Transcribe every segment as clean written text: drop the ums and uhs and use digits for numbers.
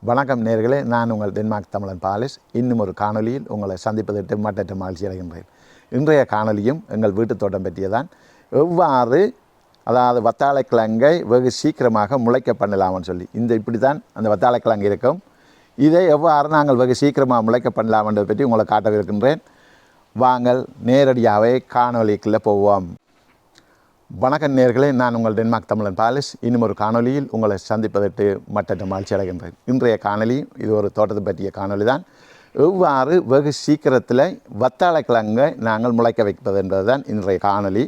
வணக்கம் நேர்களே, நான் உங்கள் டென்மார்க் தமிழன் பாலிஸ். இன்னும் ஒரு காணொலியில் உங்களை சந்திப்பதற்கு மற்ற மகிழ்ச்சி அடைகின்றேன். இன்றைய காணொலியும் எங்கள் வீட்டு தோட்டம் பற்றியதான். எவ்வாறு அதாவது வத்தாழைக்கிழங்கை வெகு சீக்கிரமாக முளைக்க பண்ணலாம்னு சொல்லி இப்படி தான் அந்த வத்தாழைக்கிழங்கு இருக்கும். இதை எவ்வாறு நாங்கள் வெகு சீக்கிரமாக முளைக்க பண்ணலாம்ன்றதை பற்றி உங்களை காட்டவிருக்கின்றேன். வாங்கள் நேரடியாகவே காணொலிக்குள்ளே போவோம். வணக்கம் நேர்களே, நான் உங்கள் டென்மார்க் தமிழன் பாலிஸ். இன்னும் ஒரு காணொலியில் உங்களை சந்திப்பதற்கு மற்ற மகிழ்ச்சி அடைகின்றேன். இன்றைய காணொலி இது ஒரு தோட்டத்தை பற்றிய காணொலி தான். எவ்வாறு வெகு சீக்கிரத்தில் வத்தாழைக்கிழங்கை நாங்கள் முளைக்க வைப்பது என்பது தான் இன்றைய காணொலி.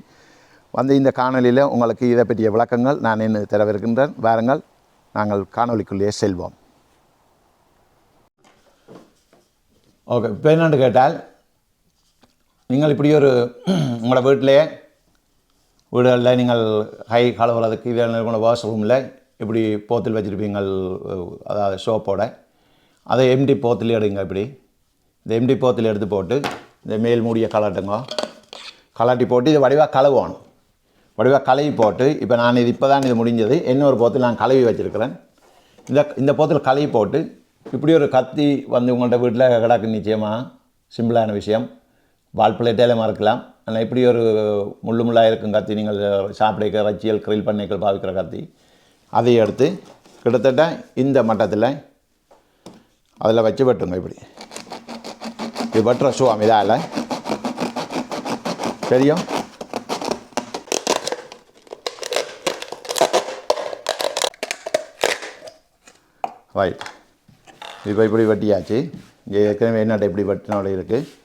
இந்த காணொலியில் உங்களுக்கு இதை பற்றிய விளக்கங்கள் நான் இன்னும் தரவிருக்கின்றேன். வாருங்கள், நாங்கள் காணொலிக்குள்ளேயே செல்வோம். ஓகே, இப்போ என்னென்னு கேட்டால், நீங்கள் இப்படி ஒரு உங்களோட வீடுகளில் நீங்கள் கை கழுவுறதுக்கு இதில் வாஷ்ரூமில் இப்படி போத்தில் வச்சுருப்பீங்கள், அதாவது சோப்போட. அதை எம்டி போத்தில் எடுங்க. இப்படி இந்த எம்டி போத்தில் எடுத்து போட்டு இந்த மேல் மூடியை கலாட்டி போட்டு இதை வடிவாக கழுவணும். வடிவாக கழுவி போட்டு இப்போ நான் இப்போ தான் இது முடிஞ்சது. இன்னொரு போத்தில் நான் கழுவி வச்சுருக்கிறேன். இந்த போத்தில் கழுவி போட்டு இப்படி ஒரு கத்தி உங்கள்கிட்ட வீட்டில் கிடக்கு. நிச்சயமாக சிம்பிளான விஷயம், வால் பிளேட்டையில் மறக்கலாம். ஆனால் இப்படி ஒரு முள்ளாக இருக்கும் கத்தி, நீங்கள் சாப்பிட ரச்சியல் கிரில் பண்ணைகள் பாவிக்கிற கத்தி, அதை எடுத்து கிட்டத்தட்ட இந்த மட்டத்தில் அதில் வச்சு வெட்டுங்க. இப்படி இது வெட்டுற சுவாமி இதால் தெரியும். ரைட், இப்போ இப்படி வெட்டியாச்சு. இங்கே ஏற்கனவே என்னட்ட இப்படி வெட்டினோட இருக்குது.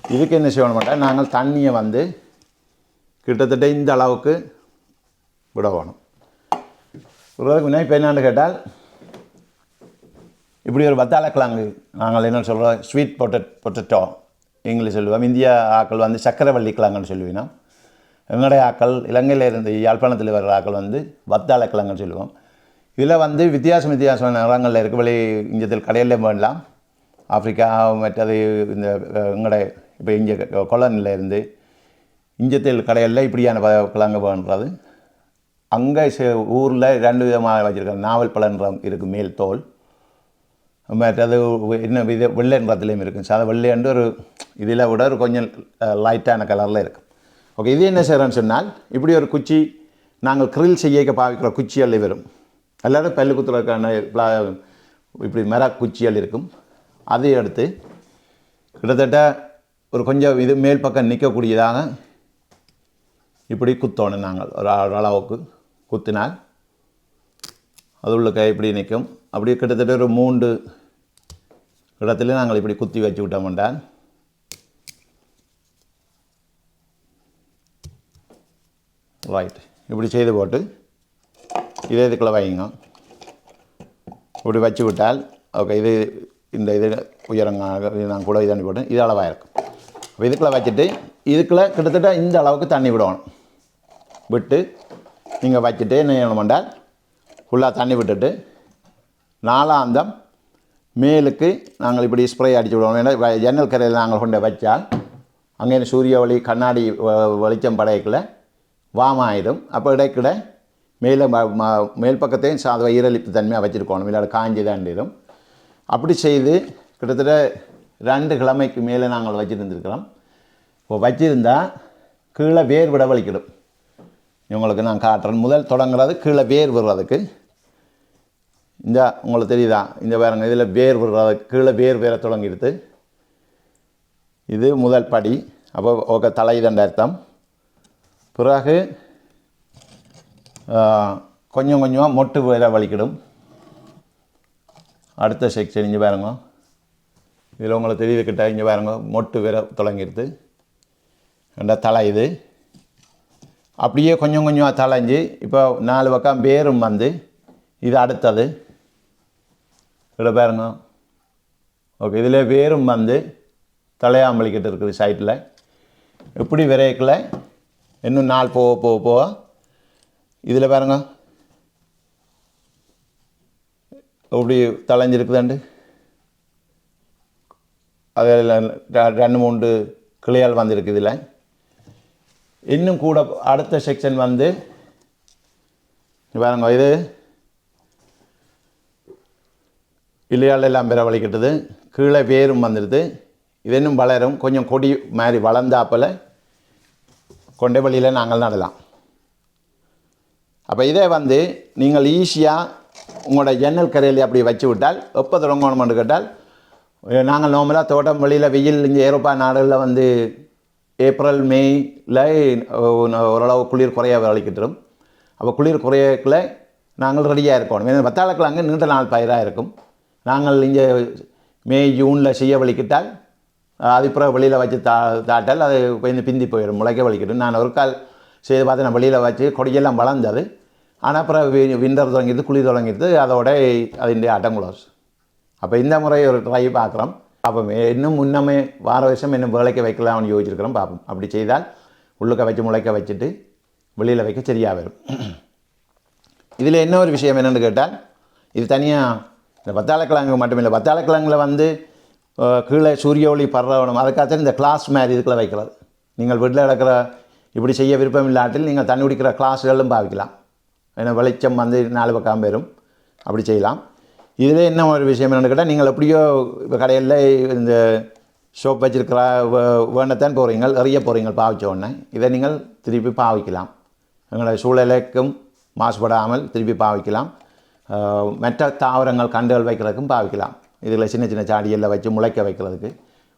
இதுக்கு என்ன செய்யணும் மாட்டேன், நாங்கள் தண்ணியை கிட்டத்தட்ட இந்த அளவுக்கு விட வேணும். விடுறதுக்கு முன்னாடி இப்போ என்னான்னு கேட்டால், இப்படி ஒரு வத்தாழைக்கிழங்கு நாங்கள் என்ன சொல்கிறோம், ஸ்வீட் பொட்டேட்டோ இங்கிலீஷ் சொல்லுவோம். இந்தியா ஆக்கள் சக்கரவள்ளி கிழங்குன்னு சொல்லுவீங்கன்னா, எங்களுடைய ஆக்கள் இலங்கையிலேருந்து யாழ்ப்பாணத்தில் வர்ற ஆக்கள் வத்தாழைக்கிழங்குன்னு சொல்லுவோம். இதில் வித்தியாசமான நிறங்களில் இருக்குது. வெளி இஞ்சத்தில் கடையில் வேண்டலாம். ஆப்பிரிக்கா மற்றது இந்த எங்களுடைய இப்போ இங்கே கொலனில் இருந்து இஞ்சத்தில் கடையில் இப்படியான கிழங்கு வேணுன்றது. அங்கே ஊரில் 2 விதமாக வச்சுருக்காங்க. நாவல் பழன்றம் இருக்குது, மேல் தோல். மற்றது இன்னும் வெள்ளை நிறத்துலேயும் இருக்குது. சாத வெள்ளையன்று ஒரு இதில் விட ஒரு கொஞ்சம் லைட்டான கலரில் இருக்குது. ஓகே, இது என்ன செய்கிறோன்னு சொன்னால், இப்படி ஒரு குச்சி நாங்கள் கிரில் செய்ய பாவிக்கிற குச்சிகள் வரும். எல்லாரும் பல்லு குத்துறதுக்கான இப்படி குச்சிகள் இருக்கும். அதை எடுத்து கிட்டத்தட்ட ஒரு கொஞ்சம் இது மேல் பக்கம் நிற்கக்கூடியதாக இப்படி குத்தோணும். நாங்கள் ஒரு அளவுக்கு குத்தினால் அது உள்ள இப்படி நிற்கும். அப்படியே கிட்டத்தட்ட ஒரு 3 இடத்துல நாங்கள் இப்படி குத்தி வச்சு விட்டோம்னால் ரைட். இப்படி செய்து போட்டு இதே இதுக்குள்ளே வைங்க. இப்படி வச்சு விட்டால் ஓகே. இது உயரங்காக நான் கூட இதாண்டி போட்டேன். இது அளவாக இருக்கும். அப்போ இதுக்குள்ளே வச்சுட்டு இதுக்குள்ளே கிட்டத்தட்ட இந்த அளவுக்கு தண்ணி விடணும். விட்டு நீங்கள் வச்சுட்டு என்ன செய்யணுமென்றால், ஃபுல்லாக தண்ணி விட்டுட்டு நாலாந்தம் மேலுக்கு நாங்கள் இப்படி ஸ்ப்ரே அடித்து விடணும். ஏன்னா ஜன்னல் கரையில் நாங்கள் கொண்டு வச்சால் அங்கே சூரிய ஒளி கண்ணாடி வெளிச்சம் படையக்கில் வாமாயிடும். அப்போ இடைக்கிட மேலே மேல் பக்கத்தையும் சாதவை ஈரலிப்பு தன்மையாக வச்சுருக்கணும். இல்லாத காஞ்சி தாண்டிடும். அப்படி செய்து கிட்டத்தட்ட 2 கிழமைக்கு மேலே நாங்கள் வச்சுருந்துருக்கிறோம். இப்போ வச்சுருந்தால் கீழே வேர் விட வலிக்கிடும். உங்களுக்கு நான் காட்டுறேன். முதல் தொடங்குறது கீழே வேர் விடுறதுக்கு. இந்த உங்களுக்கு தெரியுதா, இந்த வேறுங்க இதில் வேர் விடுறதுக்கு கீழே வேற தொடங்கிடுது. இது முதல் படி. அப்போ ஓகே, தலைதண்ட அர்த்தம். பிறகு கொஞ்சம் கொஞ்சமாக மொட்டு வேற வலிக்கிடும். அடுத்த செக்ஷன் இங்கே பாருங்க. இதில் உங்களுக்கு தெரியுதுக்கிட்ட இங்கே பாருங்க, மொட்டு வேற தொடங்கிடுது. ரெண்டா தலை இது அப்படியே கொஞ்சம் கொஞ்சமாக தலைஞ்சு இப்போ 4 பக்கம் வேரும் இது அடுத்தது இதில் பாருங்க. ஓகே, இதில் வேரும் தலையாம்பளிக்கிட்டு இருக்குது சைட்டில். இப்படி விரைக்கில் இன்னும் நாள் போக இதில் பாருங்க இப்படி தலைஞ்சிருக்குதாண்டு. அதில் 2-3 கிளையால் வந்திருக்கு. இதில் இன்னும் கூட அடுத்த செக்ஷன் பாருங்க. இது இலையால் எல்லாம் பிரவலிக்கிட்டது, கீழே வேரும் வந்துடுது. இது இன்னும் வளரும், கொஞ்சம் கொடி மாதிரி வளர்ந்தாப்பில் கொண்டை வழியில் நாங்கள் நடலாம். அப்போ இதே வந்து நீங்கள் ஈஸியாக உங்களோட ஜன்னல் கரையில் அப்படி வச்சு விட்டால் எப்போ தொடங்கணும்னு கேட்டால், நாங்கள் நார்மலாக தோட்டம் வழியில் வெயில் இங்கே ஐரோப்பா நாடுகளில் வந்து ஏப்ரல் மேயில் ஓரளவு குளிர் குறைய வலிக்கிட்டுரும். அப்போ குளிர் குறையக்குள்ள நாங்கள் ரெடியாக இருக்கணும். ஏன்னா வத்தாளக்கிழங்கு நீண்ட நாள் பயிராக இருக்கும். நாங்கள் இங்கே மே ஜூனில் செய்ய வலிக்கிட்டால் அது பிறகு வெளியில் வச்சு தாட்டால் அது கொஞ்சம் பிந்தி போயிடும், முளைக்க வலிக்கிடும். நான் ஒரு கால் செய்து பார்த்து நான் வெளியில் வச்சு கொடியெல்லாம் வளர்ந்தது. ஆனால் அப்புறம் விண்டர் தொடங்கிடுது, குளிர் தொடங்கிடுது, அதோட அதிൻ്റെ அட்டங்குளோஸ். அப்போ இந்த முறை ஒரு ட்ரை பார்க்குறோம். அப்போ இன்னும் முன்னமே வார வருஷம் இன்னும் வேலைக்கு வைக்கலாம்னு யோசிச்சிருக்கிறோம். பார்ப்போம். அப்படி செய்தால் உள்ளுக்க வச்சு முளைக்க வச்சுட்டு வெளியில் வைக்க சரியாக வரும். இதில் என்ன ஒரு விஷயம் என்னென்னு கேட்டால், இது தனியாக இந்த வத்தாளக்கிழங்கு மட்டுமில்லை, வத்தாளக்கிழங்கில் வந்து கீழே சூரிய ஒளி பரவணும். அதுக்காக இந்த கிளாஸ் மாதிரி இதுக்குள்ளே வைக்கிறது. நீங்கள் வீட்டில் கிடக்கிற இப்படி செய்ய விருப்பம் இல்லாட்டில் நீங்கள் தண்ணி குடிக்கிற கிளாஸ்களும் பாவிக்கலாம். ஏன்னா வெளிச்சம் வந்து 4 பக்கம் வரும், அப்படி செய்யலாம். இதில் என்ன ஒரு விஷயம் என்னென்னு கேட்டால், நீங்கள் எப்படியோ இப்போ கடையில் இந்த ஷோப் வச்சுருக்கிற வேண்டத்தான் போகிறீங்க, எறிய போகிறீங்க பாவிச்ச உடனே இதை நீங்கள் திருப்பி பாவிக்கலாம். எங்களோட சூழலுக்கும் மாசுபடாமல் திருப்பி பாவிக்கலாம். மற்ற தாவரங்கள் கண்டுகள் வைக்கிறதுக்கும் பாவிக்கலாம். இதில் சின்ன சின்ன சாடியெல்லாம் வச்சு முளைக்க வைக்கிறதுக்கு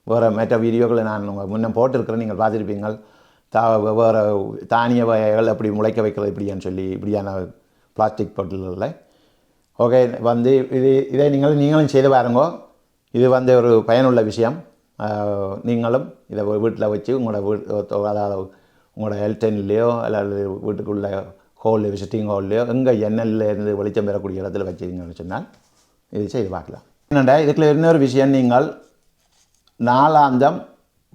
வேறு மற்ற வீடியோக்களை நான் முன்னே போட்டிருக்கிறேன், நீங்கள் பார்த்துருப்பீங்கள். வேறு தானிய வகைகள் எப்படி முளைக்க வைக்கிறது இப்படியான்னு சொல்லி, இப்படியான பிளாஸ்டிக் பொருட்களில். ஓகே, வந்து இதை நீங்களும் செய்து பாருங்க. இது வந்து ஒரு பயனுள்ள விஷயம். நீங்களும் இதை வீட்டில் வச்சு உங்களோட அதாவது உங்களோட ஹெல்டன்லேயோ அல்லது வீட்டுக்குள்ள ஹோல் விசிட்டிங் ஹால்லையோ எங்கே இருந்து வெளிச்சம் பெறக்கூடிய இடத்துல வச்சுருங்கன்னு சொன்னால் இது செய்து பார்க்கலாம். என்னடா இதுக்குள்ள இன்னொரு விஷயம், நீங்கள் நாளாந்தம்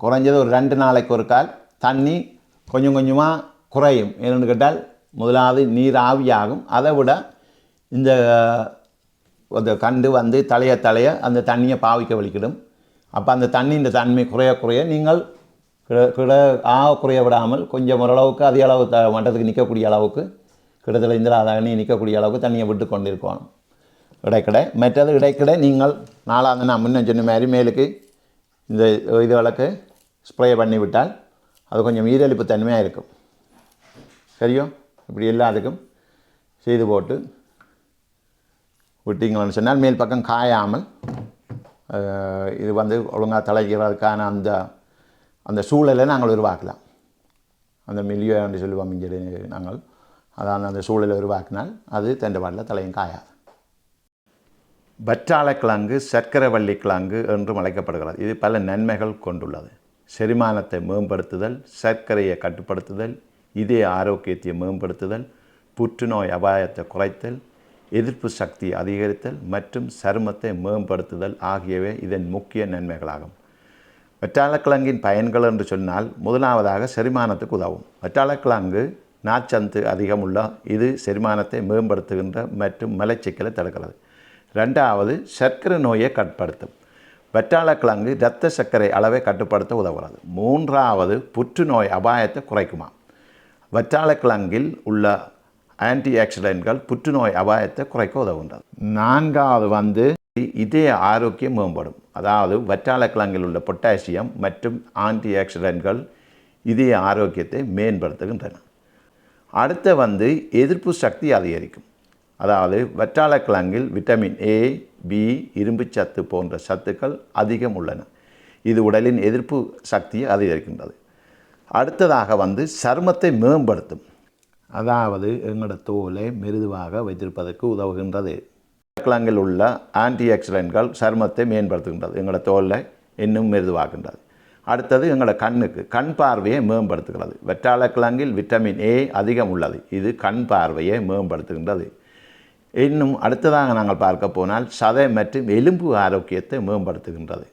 குறைஞ்சது ஒரு 2 நாளைக்கு ஒரு கால் தண்ணி கொஞ்சம் கொஞ்சமாக குறையும். என்னென்னு கேட்டால், முதலாவது நீர் ஆவியாகும். அதை விட இந்த கண்டு வந்து தலைய அந்த தண்ணியை பாவிக்க வலிக்கிடும். அப்போ அந்த தண்ணியின் தன்மை குறைய நீங்கள் குறைய விடாமல் கொஞ்சம் ஓரளவுக்கு அதிக அளவு மட்டத்துக்கு நிற்கக்கூடிய அளவுக்கு கிட்டத்தில் இந்த தண்ணி நிற்கக்கூடிய அளவுக்கு தண்ணியை விட்டு கொண்டு இருக்கணும் இடைக்கடை. மற்றது இடைக்கடை நீங்கள் நாளாவது நான் முன்ன சொன்ன மாதிரி மேலுக்கு இந்த இதுகளுக்கு ஸ்ப்ரே பண்ணி விட்டால் அது கொஞ்சம் ஈரலிப்பு தன்மையாக இருக்கும். சரியோ? இப்படி எல்லாத்துக்கும் செய்து போட்டு விட்டீங்கன்னு சொன்னால் மேல் பக்கம் காயாமல் இது வந்து ஒழுங்காக தலைக்கிறதுக்கான அந்த சூழலை நாங்கள் உருவாக்கலாம். அந்த மில்லியோ என்று சொல்லுவோம் இங்கே நாங்கள், அதான் அந்த சூழலை உருவாக்கினால் அது தண்டவாட்டில் தலையும் காயாது. வற்றாழைக்கிழங்கு சர்க்கரைவள்ளி கிழங்கு என்றும் அழைக்கப்படுகிறது. இது பல நன்மைகள் கொண்டுள்ளது. செரிமானத்தை மேம்படுத்துதல், சர்க்கரையை கட்டுப்படுத்துதல், இதய ஆரோக்கியத்தை மேம்படுத்துதல், புற்றுநோய் அபாயத்தை குறைத்தல், எதிர்ப்பு சக்தியை அதிகரித்தல் மற்றும் சருமத்தை மேம்படுத்துதல் ஆகியவை இதன் முக்கிய நன்மைகளாகும். வற்றாழைக்கிழங்கின் பயன்கள் என்று சொன்னால், முதலாவதாக செரிமானத்துக்கு உதவும். வற்றாழைக்கிழங்கு நார்ச்சத்து அதிகமுள்ள இது செரிமானத்தை மேம்படுத்துகின்ற மற்றும் மலச்சிக்கலை தடுக்கிறது. 2வது, சர்க்கரை நோயை கட்டுப்படுத்தும். வற்றாழைக்கிழங்கு இரத்த சர்க்கரை அளவை கட்டுப்படுத்த உதவுகிறது. 3வது, புற்றுநோய் அபாயத்தை குறைக்குமா. வற்றாழைக்கிழங்கில் உள்ள ஆன்டி ஆக்சிடென்ட்கள் புற்றுநோய் அபாயத்தை குறைக்க உதவுகின்றது. 4வது வந்து இதய ஆரோக்கியம் மேம்படும். அதாவது வற்றாழைக்கிழங்கில் உள்ள பொட்டாசியம் மற்றும் ஆன்டி ஆக்சிடென்ட்கள் இதய ஆரோக்கியத்தை மேம்படுத்துகின்றன. அடுத்த வந்து எதிர்ப்பு சக்தி அதிகரிக்கும். அதாவது வற்றாழைக்கிழங்கில் விட்டமின் ஏ, பி, இரும்பு சத்து போன்ற சத்துக்கள் அதிகம் உள்ளன. இது உடலின் எதிர்ப்பு சக்தியை அதிகரிக்கின்றது. அடுத்ததாக வந்து சருமத்தை மேம்படுத்தும். அதாவது எங்களோட தோலை மிருதுவாக வைத்திருப்பதற்கு உதவுகின்றது. கிழங்கில் உள்ள ஆன்டி ஆக்சிடென்ட்கள் சருமத்தை மேம்படுத்துகின்றது, எங்களோட தோலை இன்னும் மிருதுவாகின்றது. அடுத்தது எங்களோட கண் பார்வையை மேம்படுத்துகிறது. வற்றாழைக்கிழங்கில் விட்டமின் ஏ அதிகம் உள்ளது. இது கண் பார்வையை மேம்படுத்துகின்றது. இன்னும் அடுத்ததாக நாங்கள் பார்க்க போனால் சதை மற்றும் எலும்பு ஆரோக்கியத்தை மேம்படுத்துகின்றது.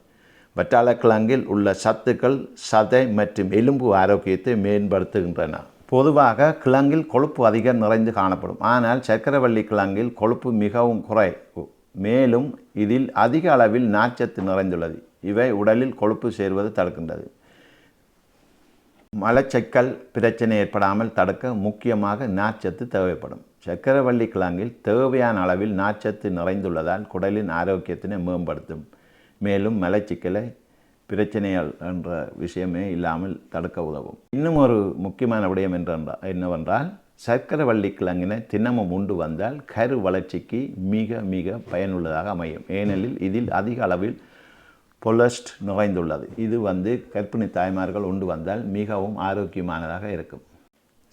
வற்றாழைக்கிழங்கில் உள்ள சத்துக்கள் சதை மற்றும் எலும்பு ஆரோக்கியத்தை மேம்படுத்துகின்றன. பொதுவாக கிழங்கில் கொழுப்பு அதிகம் நிறைந்து காணப்படும். ஆனால் சர்க்கரைவள்ளி கிழங்கில் கொழுப்பு மிகவும் குறைவு. மேலும் இதில் அதிக அளவில் நார்ச்சத்து நிறைந்துள்ளது. இவை உடலில் கொழுப்பு சேர்வது தடுக்கின்றது. மலச்சிக்கல் பிரச்சனை ஏற்படாமல் தடுக்க முக்கியமாக நார்ச்சத்து தேவைப்படும். சக்கரவள்ளி கிழங்கில் தேவையான அளவில் நார்ச்சத்து நிறைந்துள்ளதால் குடலின் ஆரோக்கியத்தினை மேம்படுத்தும். மேலும் மலச்சிக்கலை பிரச்சனைகள் என்ற விஷயமே இல்லாமல் தடுக்க உதவும். இன்னும் ஒரு முக்கியமான விடயம் என்னவென்றால் சர்க்கரைவள்ளி கிழங்கினை தினமும் உண்டு வந்தால் கரு வளர்ச்சிக்கு மிக மிக பயனுள்ளதாக அமையும். ஏனெனில் இதில் அதிக அளவில் பொலஸ்ட் நிறைந்துள்ளது. இது கர்ப்பிணி தாய்மார்கள் உண்டு வந்தால் மிகவும் ஆரோக்கியமானதாக இருக்கும்.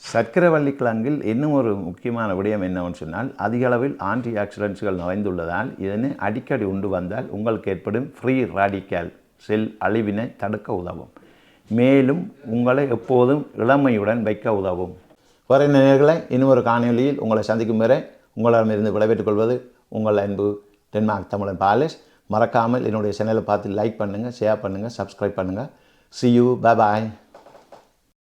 சர்க்கரைவள்ளி கிழங்கில் இன்னும் ஒரு முக்கியமான விடயம் என்னவென்று சொன்னால் அதிக அளவில் ஆன்டி ஆக்சிடென்ட்ஸ்கள் நிறைந்துள்ளதால் இதனை அடிக்கடி உண்டு வந்தால் உங்களுக்கு ஏற்படும் ஃப்ரீ ராடிக்கல் செல் அழிவினை தடுக்க உதவும். மேலும் உங்களை எப்போதும் இளமையுடன் வைக்க உதவும். வர நேயர்களை இன்னும் ஒரு காணொலியில் உங்களை சந்திக்கும் வரை உங்களிடமிருந்து விடைபெற்றுக் கொள்வது உங்கள் அன்பு டென்மார்க் தமிழன் பாலேஷ். மறக்காமல் என்னுடைய சேனலை பார்த்து லைக் பண்ணுங்கள், ஷேர் பண்ணுங்கள், சப்ஸ்கிரைப் பண்ணுங்கள். See you. Bye bye.